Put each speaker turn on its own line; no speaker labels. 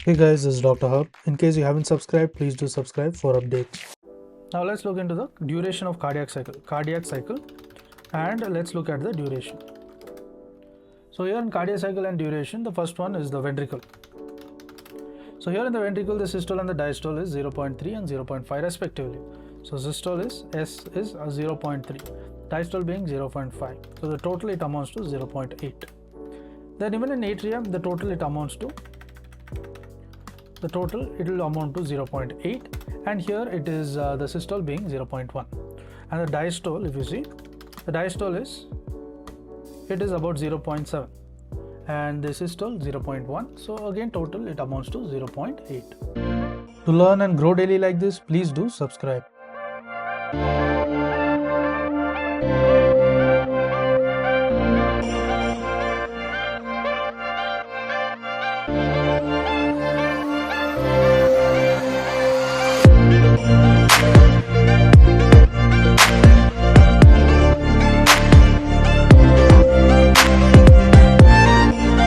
Hey guys, this is Dr. Hub. In case you haven't subscribed, please do subscribe for updates. Now let's look into the duration of cardiac cycle, and let's look at the duration. So here in cardiac cycle and duration, the first one is the ventricle. So here in the ventricle, the systole and the diastole is 0.3 and 0.5 respectively. So systole is S is 0.3, diastole being 0.5. So the total it amounts to 0.8. Then even in atrium, the total it will amount to 0.8, and here it is the systole being 0.1, and the diastole, if you see, the diastole is about 0.7 and the systole 0.1. so again total it amounts to 0.8. To learn and grow daily like this, please do subscribe.